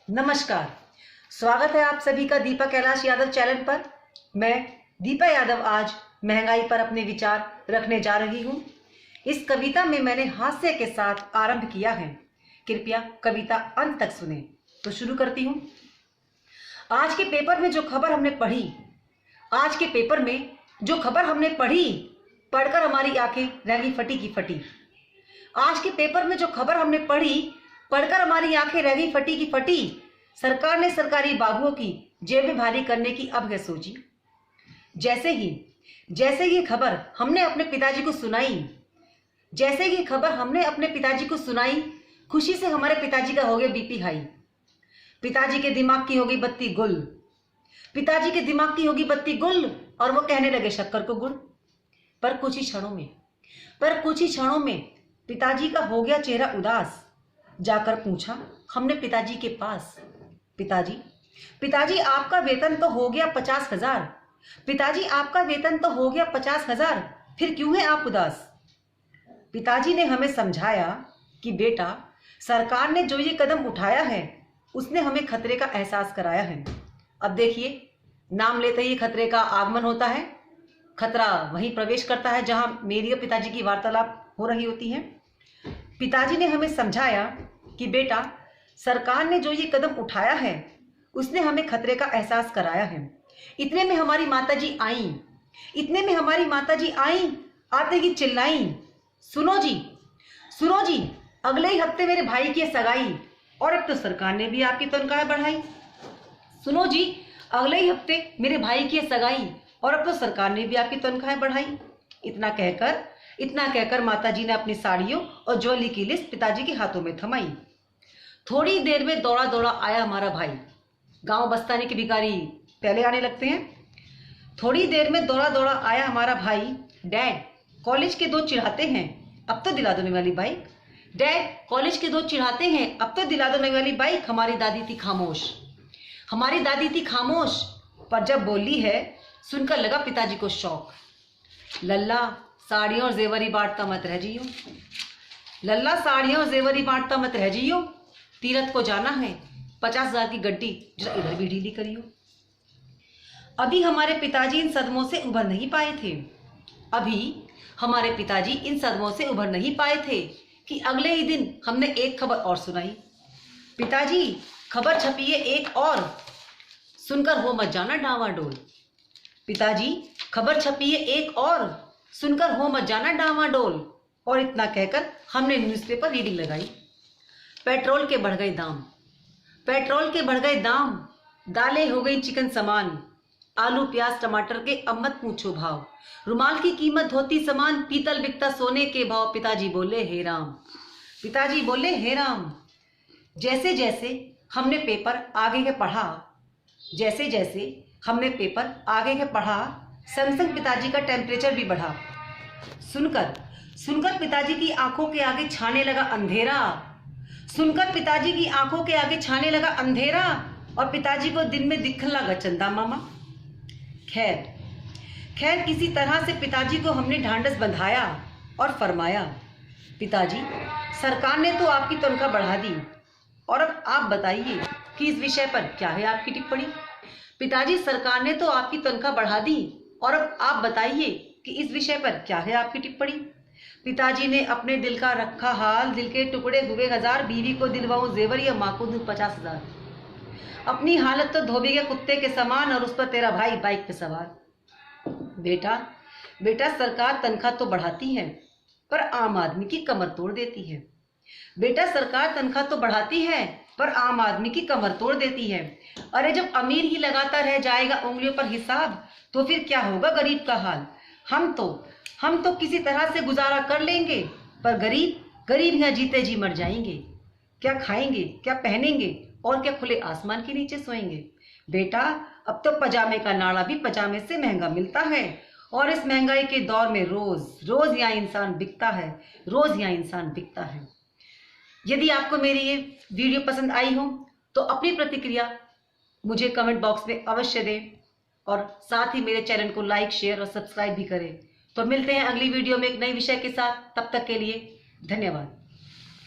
नमस्कार। स्वागत है आप सभी का दीपा कैलाश यादव चैनल पर। मैं दीपा यादव आज महंगाई पर अपने विचार रखने जा रही हूँ। इस कविता में मैंने हास्य के साथ आरंभ किया है। कृपया कविता अंत तक सुने। तो शुरू करती हूँ। आज के पेपर में जो खबर हमने पढ़ी, पढ़कर हमारी आंखें रह गई फटी की फटी। आज के पेपर में जो खबर हमने पढ़ी, पढ़कर हमारी आंखें रह गई फटी की फटी। सरकार ने सरकारी बाबुओं की जेबें भारी करने की अब है सोची। जैसे ही खबर हमने अपने पिताजी को सुनाई, खुशी से हमारे पिताजी का हो गया बीपी हाई। पिताजी के दिमाग की होगी बत्ती गुल और वो कहने लगे शक्कर को गुड़। पर कुछ ही क्षणों में पिताजी का हो गया चेहरा उदास। जाकर पूछा हमने पिताजी के पास, पिताजी आपका वेतन तो हो गया 50,000, फिर क्यों है आप उदास? पिताजी ने हमें समझाया कि बेटा, सरकार ने जो ये कदम उठाया है उसने हमें खतरे का एहसास कराया है। अब देखिए, नाम लेते ही खतरे का आगमन होता है। खतरा वहीं प्रवेश करता है जहां मेरी और पिताजी की वार्तालाप हो रही होती है। पिताजी ने हमें समझाया कि बेटा, सरकार ने जो ये कदम उठाया है उसने हमें खतरे का एहसास कराया है। इतने में हमारी माताजी आई, आते ही चिल्लाई, सुनो जी, अगले ही हफ्ते मेरे भाई की सगाई और अब तो सरकार ने भी आपकी तनख्वाह बढ़ाई। सुनो जी, अगले ही हफ्ते मेरे भाई की सगाई और अब तो सरकार ने भी आपकी तनख्वाह बढ़ाई। इतना कहकर माताजी ने अपनी साड़ियों और ज्वेलरी की लिस्ट पिताजी के हाथों में थमाई। थोड़ी देर में दौड़ा आया हमारा भाई। गांव बस्ताने के भिखारी पहले आने लगते हैं। थोड़ी देर में दौड़ा आया हमारा भाई। डैड, कॉलेज के 2 चिढ़ाते हैं, अब तो दिला देने वाली बाइक। हमारी दादी थी खामोश, पर जब बोली है सुनकर लगा पिताजी को शौक। लल्ला, साड़ियों और जेवरी बांटता मत रह जियो। तीरथ को जाना है, 50,000 की गड्डी जरा इधर भी ढीली करियो। अभी हमारे पिताजी इन सदमों से उभर नहीं पाए थे कि अगले ही दिन हमने एक खबर और सुनाई। पिताजी, खबर छपी है एक और, सुनकर हो मत जाना डावाडोल। और इतना कहकर हमने न्यूज़पेपर रीडिंग लगाई। पेट्रोल के बढ़ गए दाम, दालें हो गई चिकन समान, आलू प्याज टमाटर के अब मत पूछो भाव, रुमाल की कीमत धोती समान, पीतल बिकता सोने के भाव। पिताजी बोले हे राम। जैसे जैसे हमने पेपर आगे के पढ़ा, संग पिताजी का टेम्परेचर भी बढ़ा। सुनकर पिताजी की आंखों के आगे छाने लगा अंधेरा और पिताजी को दिन में दिखने लगा चंदा मामा। खैर किसी तरह से पिताजी को हमने ढांढस बंधाया और फरमाया, पिताजी, सरकार ने तो आपकी तनख्वाह बढ़ा दी और अब आप बताइए कि इस विषय पर क्या है आपकी टिप्पणी। पिताजी ने अपने दिल का रखा हाल, दिल के टुकड़े हुए 1000, बीवी को दिलवाऊं जेवर या माँ को दूं 50,000। अपनी हालत तो धोबी के कुत्ते के समान और उस पर तेरा भाई बाइक पे सवार। बेटा, सरकार तनख्वाह तो बढ़ाती है पर आम आदमी की कमर तोड़ देती है। अरे जब अमीर ही लगाता रह जाएगा उंगलियों पर हिसाब, तो फिर क्या होगा गरीब का हाल। हम तो किसी तरह से गुजारा कर लेंगे, पर गरीब यहाँ जीते जी मर जाएंगे। क्या खाएंगे, क्या पहनेंगे और क्या खुले आसमान के नीचे सोएंगे। बेटा, अब तो पजामे का नाड़ा भी पजामे से महंगा मिलता है और इस महंगाई के दौर में रोज यहाँ इंसान बिकता है। यदि आपको मेरी ये वीडियो पसंद आई हो तो अपनी प्रतिक्रिया मुझे कमेंट बॉक्स में अवश्य दें और साथ ही मेरे चैनल को लाइक, शेयर और सब्सक्राइब भी करें। तो मिलते हैं अगली वीडियो में एक नए विषय के साथ। तब तक के लिए धन्यवाद।